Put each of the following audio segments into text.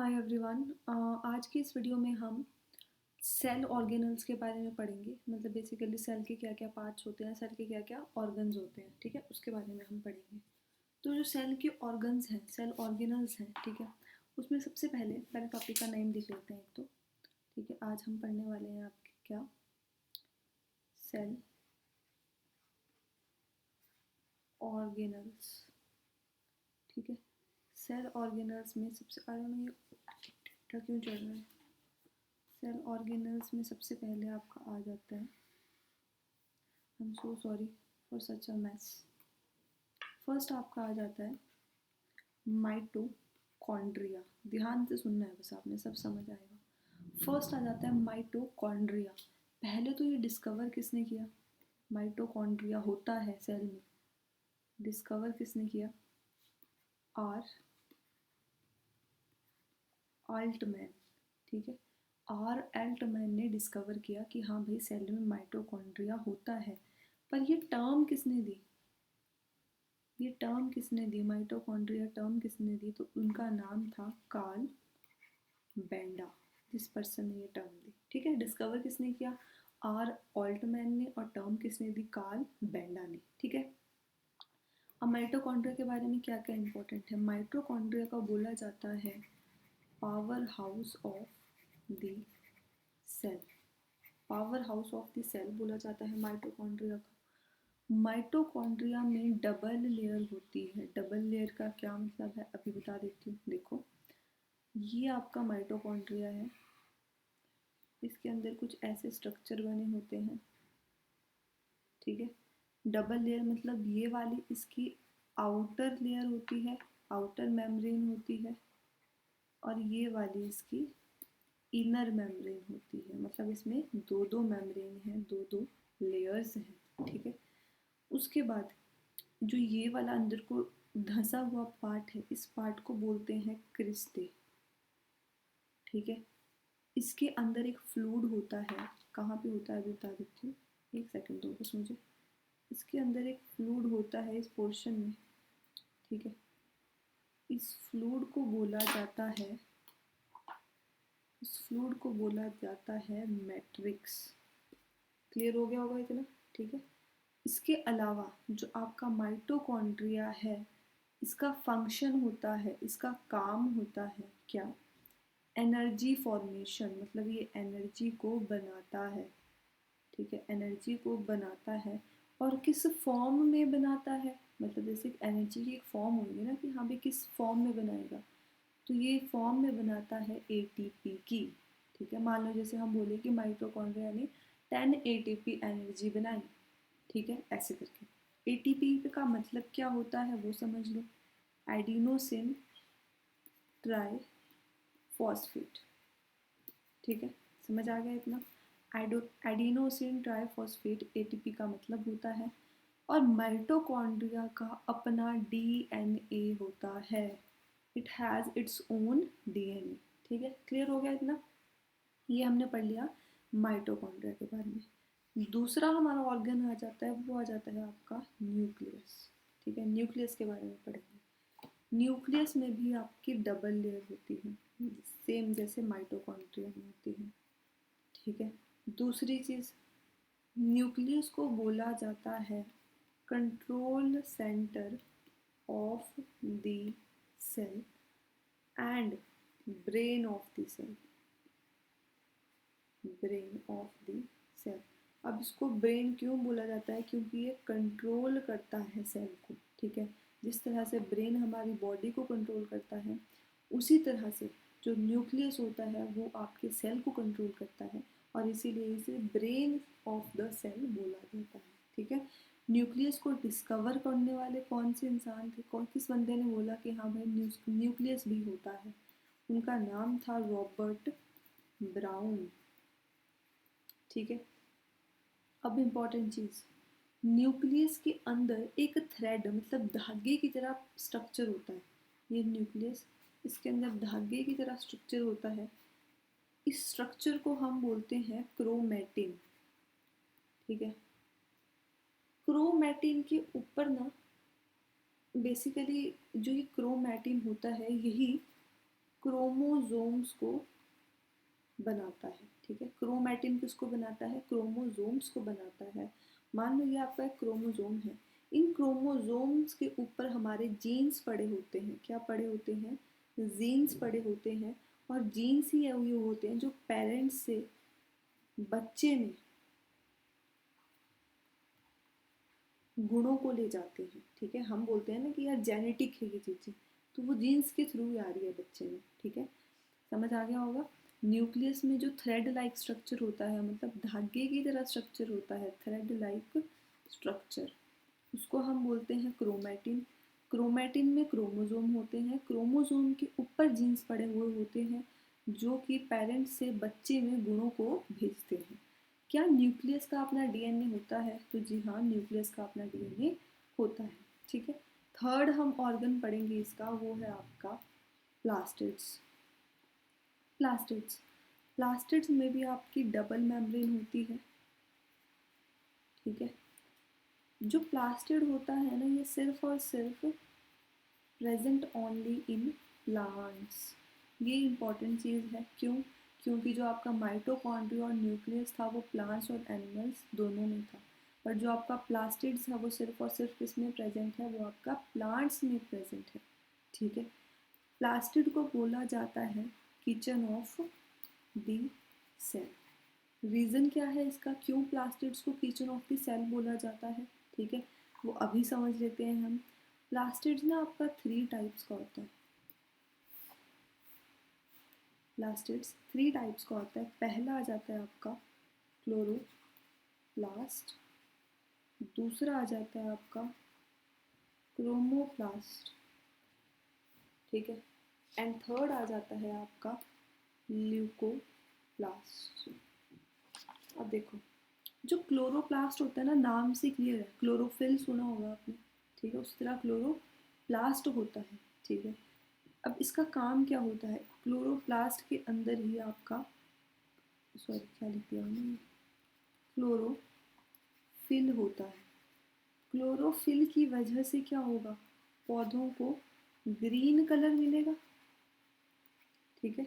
Hi everyone. आज की इस वीडियो में हम सेल ऑर्गेनल्स के बारे में पढ़ेंगे। मतलब बेसिकली सेल के क्या क्या पार्ट्स होते हैं, सेल के क्या क्या ऑर्गन्स होते हैं, ठीक है, उसके बारे में हम पढ़ेंगे। तो जो सेल के ऑर्गन्स हैं, सेल ऑर्गेनल्स हैं, ठीक है, उसमें सबसे पहले पहले टॉपिक का नेम लिख लेते हैं एक तो। ठीक है, आज हम पढ़ने वाले हैं आपके क्या, सेल ऑर्गेनल्स। ठीक है, सेल ऑर्गेनल्स में सबसे ये क्यों चल रहा है। सेल ऑर्गेनल्स में सबसे पहले आपका आ जाता है, I am so sorry for such a mess. First आपका आ जाता है माइटोकॉन्ड्रिया। ध्यान से सुनना है बस, आपने सब समझ आएगा। फर्स्ट आ जाता है माइटोकॉन्ड्रिया। पहले तो ये डिस्कवर किसने किया, माइटोकॉन्ड्रिया होता है सेल में, डिस्कवर किसने किया, आर अल्टमैन। ठीक है, आर अल्टमैन ने डिस्कवर किया कि हाँ भाई सेल में माइटोकॉन्ड्रिया होता है। पर ये टर्म किसने दी, ये टर्म किसने दी, माइटोकॉन्ड्रिया टर्म किसने दी, तो उनका नाम था कार्ल बेंडा, जिस पर्सन ने ये टर्म दी। ठीक है, डिस्कवर किसने किया, आर ऑल्टमैन ने, और टर्म किसने दी, कार्ल बेंडा ने। ठीक है, अब माइटोकॉन्ड्रिया के बारे में क्या क्या इंपॉर्टेंट है। माइटोकॉन्ड्रिया का बोला जाता है power house of the cell. Power house of the cell बोला जाता है माइटोकॉन्ड्रिया का। माइटोकॉन्ड्रिया में डबल लेयर होती है। डबल लेयर का क्या मतलब है अभी बता देती हूँ। देखो, ये आपका माइटोकॉन्ड्रिया है, इसके अंदर कुछ ऐसे स्ट्रक्चर बने होते हैं। ठीक है, डबल लेयर मतलब ये वाली इसकी आउटर लेयर होती है, आउटर मेम्ब्रेन होती है, और ये वाली इसकी इनर मेम्ब्रेन होती है। मतलब इसमें दो दो मेम्ब्रेन हैं, दो दो लेयर्स हैं। ठीक है, उसके बाद जो ये वाला अंदर को धंसा हुआ पार्ट है, इस पार्ट को बोलते हैं क्रिस्टे। ठीक है, इसके अंदर एक फ्लूइड होता है, कहाँ पे होता है अभी बता देती हूँ, एक सेकंड दो बस मुझे। इसके अंदर एक फ्लूइड होता है इस पोर्शन में। ठीक है, इस फ्लूइड को बोला जाता है, इस फ्लूइड को बोला जाता है मैट्रिक्स। क्लियर हो गया होगा इतना। ठीक है, इसके अलावा जो आपका माइटोकॉन्ड्रिया है, इसका फंक्शन होता है, इसका काम होता है क्या, एनर्जी फॉर्मेशन। मतलब ये एनर्जी को बनाता है। ठीक है, एनर्जी को बनाता है, और किस फॉर्म में बनाता है, मतलब जैसे एनर्जी की एक फॉर्म होगी ना कि हाँ भाई किस फॉर्म में बनाएगा, तो ये फॉर्म में बनाता है एटीपी की। ठीक है, मान लो जैसे हम बोले कि माइटोकॉन्ड्रिया ने 10 एटीपी एनर्जी बनाई। ठीक है, ऐसे करके। एटीपी का मतलब क्या होता है वो समझ लो, एडिनोसिन ट्राई फॉस्फेट। ठीक है, समझ आ गया इतना। एडिनोसिन ट्राइफॉस्फेट एटीपी का मतलब होता है, और माइटोकॉन्ड्रिया का अपना डीएनए होता है। It has its own DNA. ठीक है, क्लियर हो गया इतना। ये हमने पढ़ लिया माइटोकॉन्ड्रिया के बारे में। दूसरा हमारा ऑर्गन आ जाता है, वो आ जाता है आपका न्यूक्लियस। ठीक है, न्यूक्लियस के बारे में पढ़ेंगे। न्यूक्लियस में भी आपकी डबल लेयर होती है, सेम जैसे माइटोकॉन्ड्रिया में होती है। ठीक है, दूसरी चीज़, न्यूक्लियस को बोला जाता है control centre of the cell and brain of the cell. Brain of the cell. अब इसको ब्रेन क्यों बोला जाता है, क्योंकि ये कंट्रोल करता है सेल को। ठीक है, जिस तरह से ब्रेन हमारी बॉडी को कंट्रोल करता है, उसी तरह से जो न्यूक्लियस होता है वो आपके सेल को कंट्रोल करता है, और इसीलिए इसे ब्रेन ऑफ द सेल बोला जाता है। ठीक है, न्यूक्लियस को डिस्कवर करने वाले कौन से इंसान थे, कौन किस बंदे ने बोला कि हाँ भाई न्यूक्लियस भी होता है, उनका नाम था रॉबर्ट ब्राउन। ठीक है, अब इम्पॉर्टेंट चीज़, न्यूक्लियस के अंदर एक थ्रेड मतलब धागे की तरह स्ट्रक्चर होता है। ये न्यूक्लियस, इसके अंदर धागे की तरह स्ट्रक्चर होता है। इस स्ट्रक्चर को हम बोलते हैं क्रोमैटिन। ठीक है, क्रोमैटिन के ऊपर ना बेसिकली जो ये क्रोमैटिन होता है, यही क्रोमोसोम्स को बनाता है, ठीक है। क्रोमैटिन किसको बनाता है? क्रोमोसोम्स को बनाता है। मान लो ये आपका एक क्रोमोसोम है, इन क्रोमोसोम्स के ऊपर हमारे जीन्स पड़े होते हैं। क्या पड़े होते हैं? जीन्स पड़े होते हैं। और जीन्स ही ये होते हैं जो पेरेंट्स से बच्चे में गुणों को ले जाते हैं, ठीक है। हम बोलते हैं ना कि यार जेनेटिक है ये चीज़ें, तो वो जीन्स के थ्रू ही आ रही है बच्चे में, ठीक है। समझ आ गया होगा। न्यूक्लियस में जो थ्रेड लाइक स्ट्रक्चर होता है, मतलब धागे की तरह स्ट्रक्चर होता है, थ्रेड लाइक स्ट्रक्चर, उसको हम बोलते हैं क्रोमैटिन। क्रोमैटिन में क्रोमोसोम होते हैं, क्रोमोसोम के ऊपर जीन्स पड़े हुए होते हैं जो कि पेरेंट्स से बच्चे में गुणों को भेजते हैं। क्या न्यूक्लियस का अपना डीएनए होता है? तो जी हाँ, न्यूक्लियस का अपना डीएनए होता है, ठीक है। थर्ड हम ऑर्गन पढ़ेंगे इसका, वो है आपका प्लास्टिड्स। प्लास्टिड्स प्लास्टिड्स में भी आपकी डबल मेम्ब्रेन होती है, ठीक है। जो प्लास्टिड होता है ना, ये सिर्फ और सिर्फ प्रेजेंट ओनली इन प्लांट्स। ये इंपॉर्टेंट चीज़ है। क्यों? क्योंकि जो आपका माइटोकॉन्ड्रिया और न्यूक्लियस था वो प्लांट्स और एनिमल्स दोनों में था, पर जो आपका प्लास्टिड्स है वो सिर्फ और सिर्फ किस में प्रेजेंट है? वो आपका प्लांट्स में प्रेजेंट है, ठीक है। प्लास्टिड को बोला जाता है kitchen of the cell. Reason क्या है इसका, क्यों प्लास्टिड्स को किचन ऑफ द सेल बोला जाता है, ठीक है, वो अभी समझ लेते हैं हम। प्लास्टिड्स ना आपका 3 टाइप्स का होता है। प्लास्टिड्स 3 टाइप्स का होता है। पहला आ जाता है आपका क्लोरोप्लास्ट, दूसरा आ जाता है आपका क्रोमोप्लास्ट, ठीक है, एंड थर्ड आ जाता है आपका ल्यूकोप्लास्ट। अब देखो, जो क्लोरोप्लास्ट होता है ना, नाम से क्लियर है, क्लोरोफिल सुना होगा आपने, ठीक है, उस तरह क्लोरोप्लास्ट होता है, ठीक है। अब इसका काम क्या होता है? क्लोरोप्लास्ट के अंदर ही आपका, सॉरी क्या लिख दिया मैंने, क्लोरोफिल होता है। क्लोरोफिल की वजह से क्या होगा? पौधों को ग्रीन कलर मिलेगा, ठीक है।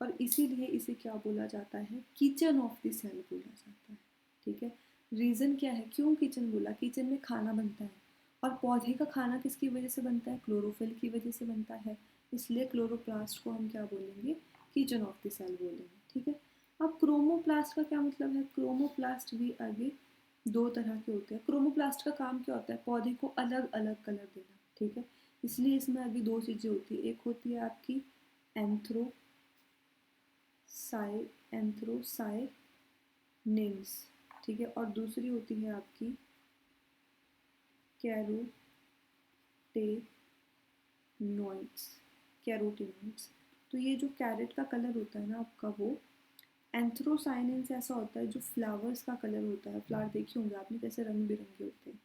और इसीलिए इसे क्या बोला जाता है? किचन ऑफ द सेल बोला जाता है, ठीक है। रीज़न क्या है, क्यों किचन बोला? किचन में खाना बनता है, और पौधे का खाना किसकी वजह से बनता है? क्लोरोफिल की वजह से बनता है। इसलिए क्लोरोप्लास्ट को हम क्या बोलेंगे? किचन ऑफ द सेल बोलेंगे, ठीक है। अब क्रोमोप्लास्ट का क्या मतलब है? क्रोमोप्लास्ट भी आगे 2 तरह के होते हैं। क्रोमोप्लास्ट का काम क्या होता है? पौधे को अलग अलग कलर देना, ठीक है। इसलिए इसमें आगे 2 चीज़ें होती है, एक होती है आपकी एंथ्रो एंथ्रोसायनिन्स, ठीक है, और दूसरी होती है आपकी कैरोटेनॉइड्स। कैरोटेनॉइड्स। तो ये जो कैरेट का कलर होता है ना आपका, वो एंथ्रोसायनिन्स ऐसा होता है जो फ्लावर्स का कलर होता है। फ्लावर देखे होंगे आपने कैसे रंग बिरंगे होते हैं,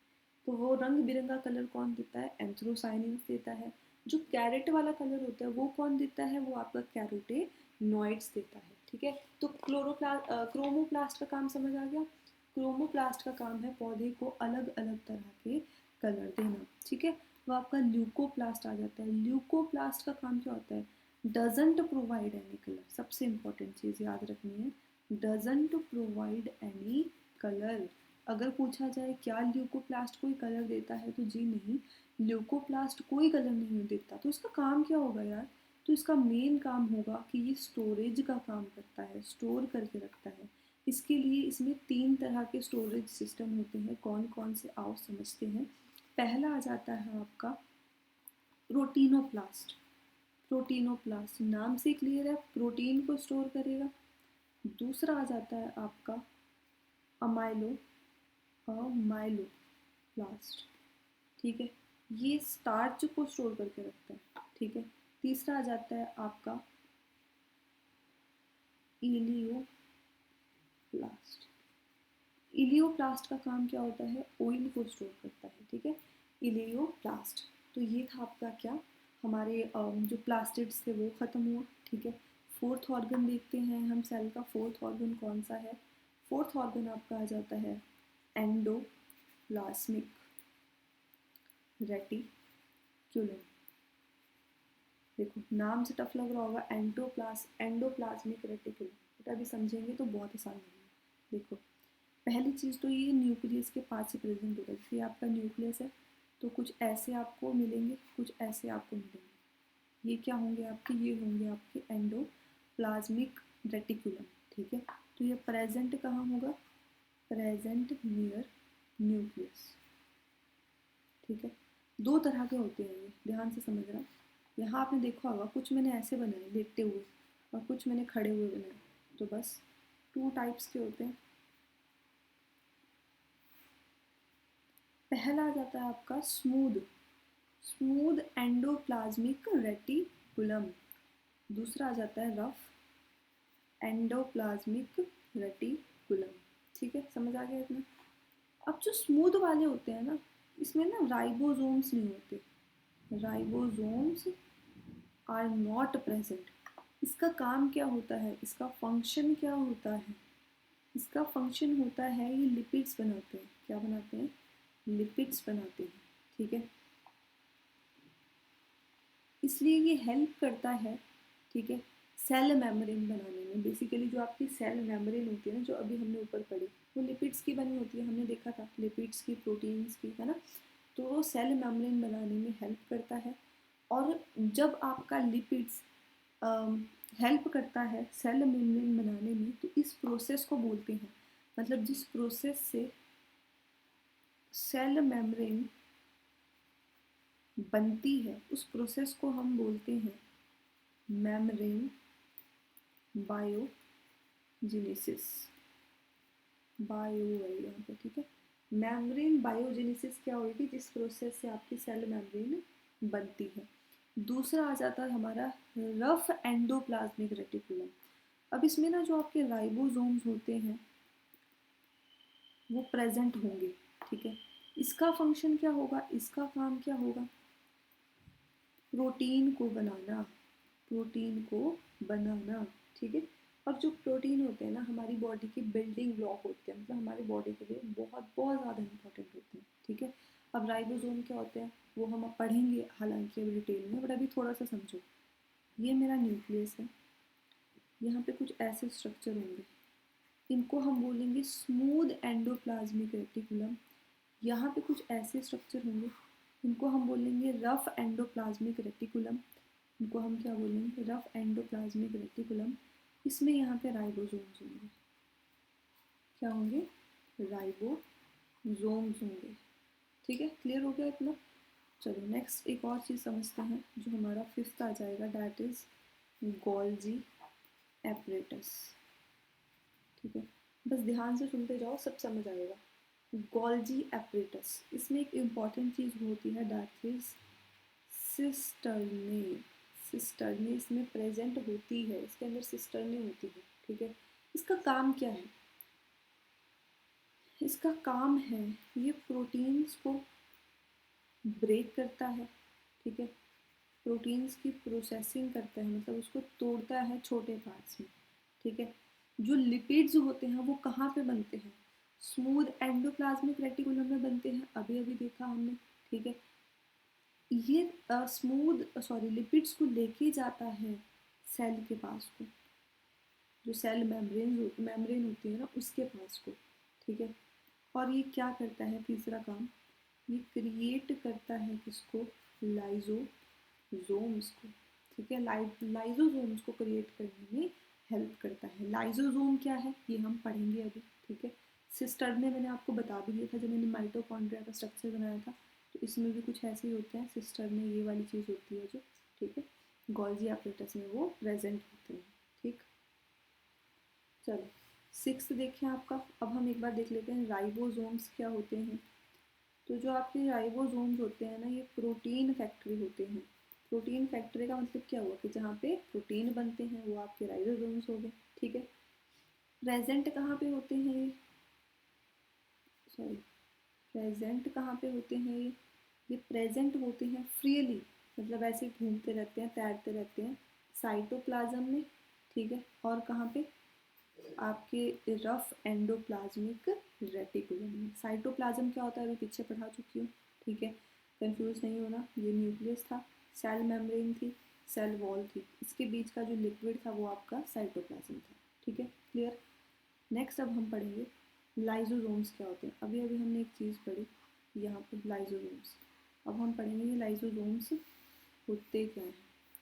तो वो रंग बिरंगा कलर कौन देता है? एंथ्रोसायनिन्स देता है। जो कैरेट वाला कलर होता है वो कौन देता है? वो आपका कैरोटेनॉइड्स देता है, ठीक है। तो क्रोमोप्लास्ट का काम समझ आ गया। क्रोमोप्लास्ट का काम है पौधे को अलग अलग तरह के कलर देना, ठीक है। वो आपका ल्यूकोप्लास्ट आ जाता है। ल्यूकोप्लास्ट का काम क्या होता है? Doesn't provide any colour. सबसे इंपॉर्टेंट चीज़ याद रखनी है, डजंट प्रोवाइड एनी कलर। अगर पूछा जाए क्या ल्यूकोप्लास्ट कोई कलर देता है, तो जी नहीं, ल्यूकोप्लास्ट कोई कलर नहीं देता। तो इसका काम क्या होगा यार? तो इसका मेन काम होगा कि ये स्टोरेज का काम करता है, स्टोर करके रखता है। इसके लिए इसमें 3 तरह के स्टोरेज सिस्टम होते हैं। कौन कौन से, आओ समझते हैं। पहला आ जाता है आपका प्रोटीनोप्लास्ट। प्रोटीनोप्लास्ट नाम से क्लियर है, प्रोटीन को स्टोर करेगा। दूसरा आ जाता है आपका अमाइलो अमाइलोप्लास्ट, ठीक है, ये स्टार्च को स्टोर करके रखता है, ठीक है। तीसरा आ जाता है आपका इलियोप्लास्ट। इलियोप्लास्ट का काम क्या होता है? ऑयल को स्टोर करता है, ठीक है, इलियोप्लास्ट। तो ये था आपका क्या, हमारे जो प्लास्टिड्स थे वो ख़त्म हुआ, ठीक है। फोर्थ ऑर्गन देखते हैं हम सेल का। फोर्थ ऑर्गन कौन सा है? फोर्थ ऑर्गन आपका आ जाता है एंडोप्लाज्मिक रेटिक्यूलम। देखो नाम से टफ लग रहा होगा, एंडोप्लाज्मिक रेटिकुलम, बेटा अभी समझेंगे तो बहुत आसान लगेगा। देखो पहली चीज़ तो ये न्यूक्लियस के पास ही प्रेजेंट होगा, जैसे आपका न्यूक्लियस है तो कुछ ऐसे आपको मिलेंगे, कुछ ऐसे आपको मिलेंगे। ये क्या होंगे आपके, ये होंगे आपके एंडोप्लाज्मिक रेटिकुलम, ठीक है। तो ये प्रेजेंट कहाँ होगा, प्रेजेंट नियर न्यूक्लियस, ठीक है। दो तरह के होते हैं ये, ध्यान से समझना। यहाँ आपने देखा होगा कुछ मैंने ऐसे बनाए लेटते हुए और कुछ मैंने खड़े हुए बनाए, तो बस टू टाइप्स के होते हैं। पहला आ जाता है आपका स्मूद, स्मूद एंडोप्लाज्मिक रेटिकुलम। दूसरा आ जाता है रफ एंडोप्लाज्मिक रेटिकुलम, ठीक है, समझ आ गया इतना। अब जो स्मूद वाले होते हैं ना, इसमें ना राइबोसोम्स नहीं होते, राइबोसोम्स आर नॉट प्रेजेंट। इसका काम क्या होता है, इसका फंक्शन क्या होता है, इसका फंक्शन होता है ये लिपिड्स बनाते हैं, क्या बनाते हैं, लिपिड्स बनाते हैं, ठीक है। इसलिए ये हेल्प करता है, ठीक है, सेल मेम्ब्रेन बनाने में। बेसिकली जो आपकी सेल मेम्ब्रेन होती है ना, जो अभी हमने ऊपर पढ़ी, वो लिपिड्स की बनी होती है, हमने देखा था लिपिड्स की, प्रोटीन्स की, है ना। तो वो सेल मेम्ब्रेन बनाने में हेल्प करता है। और जब आपका लिपिड्स हेल्प करता है सेल मेम्ब्रेन बनाने में, तो इस प्रोसेस को बोलते हैं, मतलब जिस प्रोसेस से सेल मेम्ब्रेन बनती है उस प्रोसेस को हम बोलते हैं मेम्ब्रेन बायोजेनेसिस। बायो है यहाँ पे, ठीक है। मेम्ब्रेन बायोजेनेसिस क्या होगी, जिस प्रोसेस से आपकी सेल मेम्ब्रेन बनती है। दूसरा आ जाता है हमारा रफ एंडोप्लाज्मिक रेटिकुलम। अब इसमें ना जो आपके राइबोसोम्स होते हैं वो प्रेजेंट होंगे, ठीक है। इसका फंक्शन क्या होगा, इसका काम क्या होगा, प्रोटीन को बनाना, प्रोटीन को बनाना, ठीक है। और जो प्रोटीन होते हैं ना हमारी बॉडी की बिल्डिंग ब्लॉक होते हैं, मतलब हमारी बॉडी के लिए बहुत बहुत ज़्यादा इंपॉर्टेंट होते हैं, ठीक है। अब राइबोसोम क्या होते हैं वो हम अब पढ़ेंगे हालांकि अभी डिटेल में, बट अभी थोड़ा सा समझो। ये मेरा न्यूक्लियस है, यहाँ पे कुछ ऐसे स्ट्रक्चर होंगे, इनको हम बोलेंगे स्मूथ एंडोप्लाज्मिक रेटिकुलम। यहाँ पे कुछ ऐसे स्ट्रक्चर होंगे, इनको हम बोलेंगे रफ एंडोप्लाज्मिक रेटिकुलम। इनको हम क्या बोलेंगे, रफ एंडोप्लाज्मिक रेटिकुलम। इसमें यहाँ पे राइबोसोम्स होंगे, क्या होंगे, राइबोसोम्स होंगे, ठीक है। क्लियर हो गया इतना। चलो नेक्स्ट एक और चीज़ समझते हैं, जो हमारा फिफ्थ आ जाएगा, डैट इज गोल्जी एपरेटस, ठीक है। बस ध्यान से सुनते जाओ, सब समझ आएगा। गोल्जी एपरेटस, इसमें एक इम्पॉर्टेंट चीज़ होती है, डैट इज सिस्टर्ने। सिस्टर्ने इसमें प्रेजेंट होती है, इसके अंदर सिस्टर्ने होती है, ठीक है। इसका काम क्या है, इसका काम है ये प्रोटीन्स को ब्रेक करता है, ठीक है। प्रोटीन्स की प्रोसेसिंग करता है, मतलब उसको तोड़ता है छोटे पार्ट्स में, ठीक है। जो लिपिड्स होते हैं वो कहाँ पे बनते हैं, स्मूथ एंडोप्लाज्मिक रेटिकुलम में बनते हैं, अभी अभी देखा हमने, ठीक है। ये स्मूथ सॉरी लिपिड्स को लेके जाता है सेल के पास को, जो सेल मेम्ब्रेन होती है ना उसके पास को, ठीक है। और ये क्या करता है, तीसरा काम, ये क्रिएट करता है किसको, लाइजोसोम्स को, ठीक है। लाइजोसोम्स को क्रिएट करने में हेल्प करता है। लाइजोसोम क्या है ये हम पढ़ेंगे अभी, ठीक है। सिस्टर ने मैंने आपको बता भी दिया था जब मैंने माइटोकॉन्ड्रिया का स्ट्रक्चर बनाया था, तो इसमें भी कुछ ऐसे ही होते हैं, सिस्टर में ये वाली चीज़ होती है जो, ठीक है, गोल्जी एपरेटस में वो प्रेजेंट होते हैं, ठीक। चलो सिक्स्थ देखें आपका, अब हम एक बार देख लेते हैं राइबोसोम्स क्या होते हैं। तो जो आपके राइबोसोम्स होते हैं ना, ये प्रोटीन फैक्ट्री होते हैं। प्रोटीन फैक्ट्री का मतलब क्या हुआ कि जहाँ पे प्रोटीन बनते हैं वो आपके राइबोसोम्स हो गए, ठीक है। प्रेजेंट कहाँ पे होते हैं ये, सॉरी, प्रेजेंट कहाँ पे होते हैं ये प्रेजेंट होते हैं फ्रीली, मतलब ऐसे घूमते रहते हैं, तैरते रहते हैं साइटोप्लाज्म में, ठीक है। और कहाँ पे, आपके रफ एंडोप्लाज्मिक रेटिकुलम में। साइटोप्लाज्म क्या होता है अभी पीछे पढ़ा चुकी हूँ, ठीक है, कंफ्यूज नहीं होना। ये न्यूक्लियस था, सेल मेम्ब्रेन थी, सेल वॉल थी, इसके बीच का जो लिक्विड था वो आपका साइटोप्लाज्म था। ठीक है, क्लियर। नेक्स्ट अब हम पढ़ेंगे लाइजोसोम्स क्या होते हैं। अभी अभी हमने एक चीज़ पढ़ी यहाँ पे, लाइजोसोम्स। अब हम पढ़ेंगे ये लाइजोसोम्स होते क्या हैं।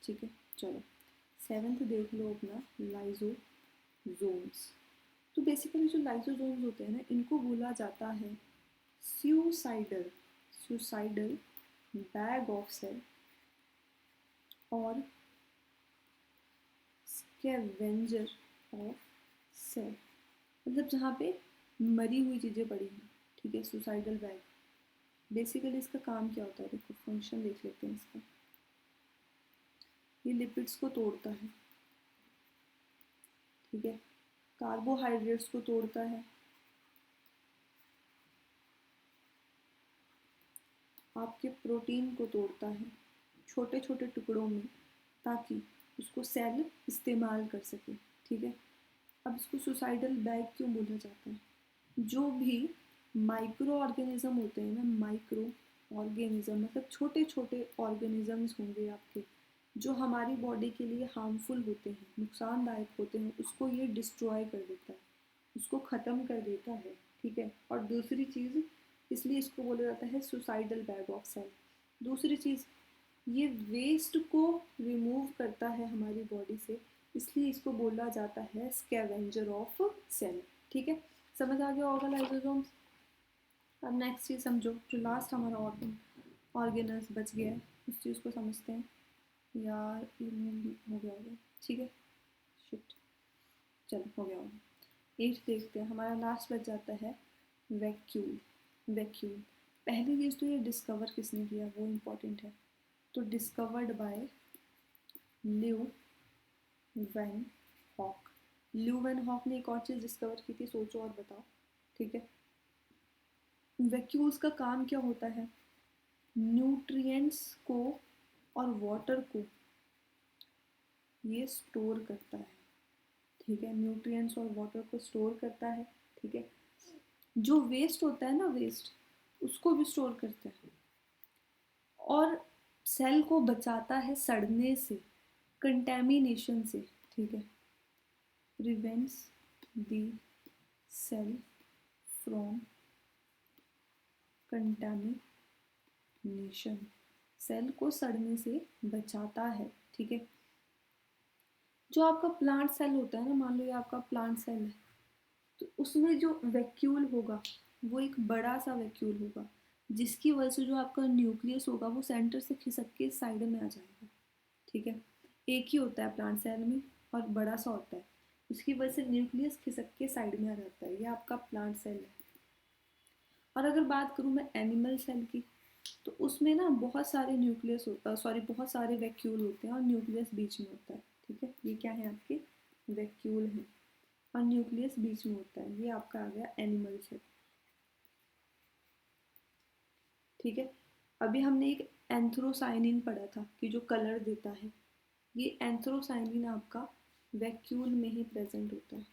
ठीक है, चलो 7th देख लो अपना, लाइजोसोम्स। तो बेसिकली जो लाइजोसोम्स होते हैं ना, इनको बोला जाता है suicidal suicidal bag of cell और स्कैवेंजर ऑफ सेल। मतलब जहाँ पे मरी हुई चीज़ें पड़ी हैं। ठीक है, सुसाइडल बैग। बेसिकली इसका काम क्या होता है, देखो फंक्शन देख लेते हैं इसका। ये लिपिड्स को तोड़ता है। ठीक है, कार्बोहाइड्रेट्स को तोड़ता है, आपके प्रोटीन को तोड़ता है छोटे छोटे टुकड़ों में, ताकि उसको सेल इस्तेमाल कर सके। ठीक है, अब इसको सुसाइडल बैग क्यों बोला जाता है? जो भी माइक्रो ऑर्गेनिज्म होते हैं ना, माइक्रो ऑर्गेनिज्म मतलब छोटे छोटे ऑर्गेनिजम्स होंगे आपके, जो हमारी बॉडी के लिए हार्मफुल होते हैं, नुकसानदायक होते हैं, उसको ये डिस्ट्रॉय कर देता है, उसको ख़त्म कर देता है। ठीक है, और दूसरी चीज़, इसलिए इसको बोला जाता है सुसाइडल बैग ऑफ सेल। दूसरी चीज़, ये वेस्ट को रिमूव करता है हमारी बॉडी से, इसलिए इसको बोला जाता है स्कैवेंजर ऑफ सेल। ठीक है, समझ आ गया होगा लाइसोसोम्स। अब नेक्स्ट चीज़ समझो, जो लास्ट हमारा ऑर्गेनल्स बच गया है, उस चीज़ को समझते हैं। यार ये हो गया होगा। ठीक है, शिट, चलो हो गया होगा। 8 देखते हैं, हमारा लास्ट बच जाता है वैक्यूल। वैक्यूल, पहली चीज़ तो ये डिस्कवर किसने किया वो इम्पोर्टेंट है। तो discovered by Leeuwenhoek. Leeuwenhoek ने एक और चीज़ डिस्कवर की थी, सोचो और बताओ। ठीक है, वैक्यूल्स का काम क्या होता है? न्यूट्रिएंट्स को और वाटर को ये स्टोर करता है। ठीक है, न्यूट्रिएंट्स और वाटर को स्टोर करता है। ठीक है, जो वेस्ट होता है ना, वेस्ट उसको भी स्टोर करता है, और सेल को बचाता है सड़ने से, कंटेमिनेशन से। ठीक है, prevents the cell from contamination, cell को सड़ने से बचाता है। ठीक है, जो आपका प्लांट सेल होता है ना, मान लो ये आपका प्लांट सेल है, तो उसमें जो वैक्यूल होगा वो एक बड़ा सा वैक्यूल होगा, जिसकी वजह से जो आपका न्यूक्लियस होगा वो सेंटर से खिसक के साइड में आ जाएगा। ठीक है, एक ही होता है प्लांट सेल में और बड़ा सा होता है, उसकी वजह से न्यूक्लियस खिसक के साइड में आ जाता है। ये आपका प्लांट सेल है। और अगर बात करूँ मैं एनिमल सेल की, तो उसमें ना बहुत सारे न्यूक्लियस सॉरी बहुत सारे वैक्यूल होते हैं और न्यूक्लियस बीच में होता है। ठीक है, ये क्या है आपके वैक्यूल हैं और न्यूक्लियस बीच में होता है, ये आपका आ गया एनिमल सेल। ठीक है, अभी हमने एक एंथ्रोसाइनिन पढ़ा था कि जो कलर देता है, ये एंथ्रोसाइनिन आपका वैक्यूल में ही प्रेजेंट होता है।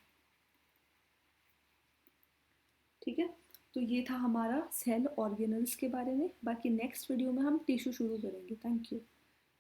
ठीक है, तो ये था हमारा सेल ऑर्गेनल्स के बारे में। बाकी नेक्स्ट वीडियो में हम टिश्यू शुरू करेंगे। Thank you.